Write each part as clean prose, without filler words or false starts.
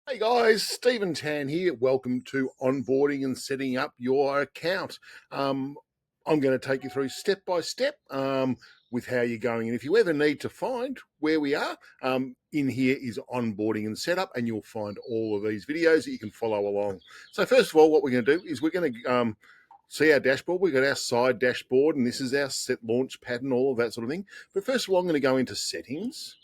Hey guys, Stephen Tan here. Welcome to onboarding and setting up your account. I'm going to take you through step by step with how you're going. And if you ever need to find where we are, in here is onboarding and setup, and you'll find all of these videos that you can follow along. So first of all, what we're going to do is we're going to see our dashboard. We've got our side dashboard, and this is our set launch pattern, all of that sort of thing. But first of all, I'm going to go into settings.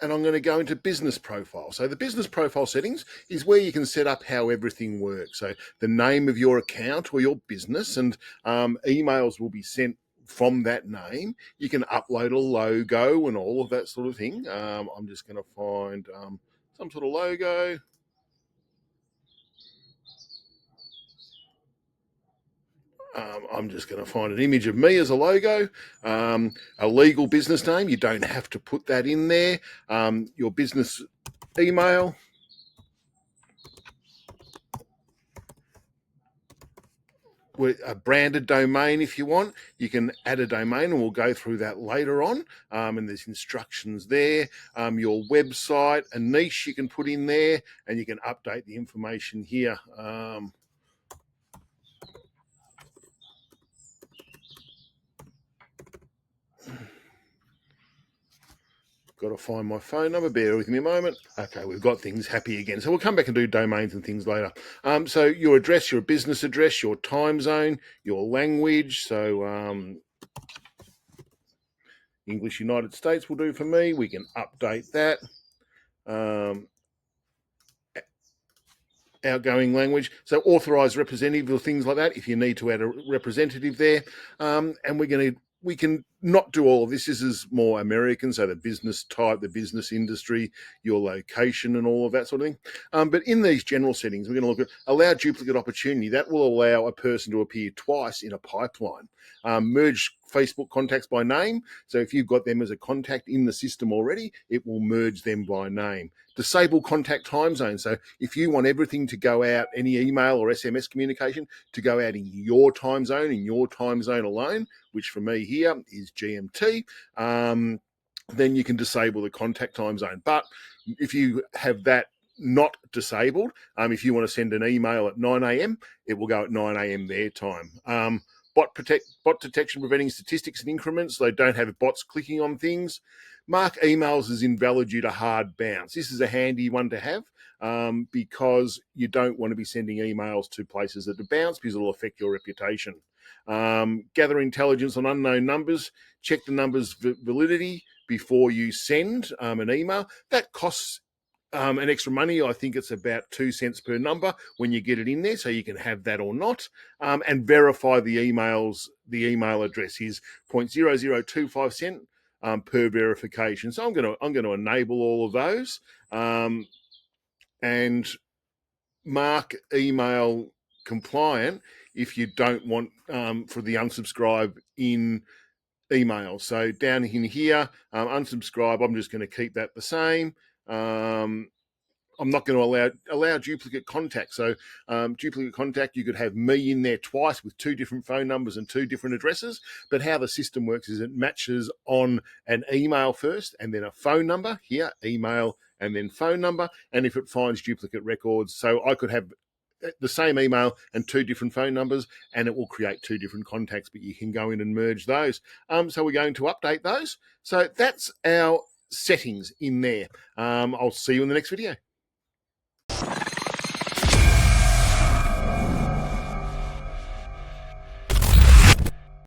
And I'm going to go into business profile. So the business profile settings is where you can set up how everything works. So the name of your account or your business, and emails will be sent from that name. You can upload a logo and all of that sort of thing. I'm just going to find some sort of logo. I'm just going to find an image of me as a logo, a legal business name. You don't have to put that in there. Your business email. A branded domain. If you want, you can add a domain, and we'll go through that later on. And there's instructions there. Your website, a niche you can put in there, and you can update the information here. Got to find my phone number. Bear with me a moment. Okay, we've got things happy again. So we'll come back and do domains and things later. So your address, your business address, your time zone, your language. So English United States will do for me. We can update that. Outgoing language. So authorized representative or things like that, if you need to add a representative there. And we can not do all of this. This is more American, so the business type, the business industry, your location, and all of that sort of thing. But in these general settings, we're going to look at allow duplicate opportunity. That will allow a person to appear twice in a pipeline. Merge Facebook contacts by name. So if you've got them as a contact in the system already, it will merge them by name. Disable contact time zone. So if you want everything to go out, any email or SMS communication to go out in your time zone alone, which for me here is GMT, then you can disable the contact time zone. But if you have that not disabled, if you want to send an email at 9 a.m., it will go at 9 a.m. their time. Bot detection, preventing statistics and increments, so they don't have bots clicking on things. Mark emails as invalid due to hard bounce. This is a handy one to have because you don't want to be sending emails to places that are bounce because it'll affect your reputation. Gather intelligence on unknown numbers. Check the number's validity before you send an email. That costs an extra money. I think it's about 2 cents per number when you get it in there, so you can have that or not. And verify the emails. The email address is 0.0025 cent per verification. So I'm going to enable all of those and mark email compliant if you don't want for the unsubscribe in email. So down in here, unsubscribe, I'm just going to keep that the same. I'm not going to allow duplicate contact. So duplicate contact, you could have me in there twice with 2 different phone numbers and 2 different addresses. But how the system works is it matches on an email first and then a phone number here, email and then phone number. And if it finds duplicate records, so I could have the same email and 2 different phone numbers, and it will create 2 different contacts, but you can go in and merge those. So we're going to update those. So that's our settings in there. I'll see you in the next video.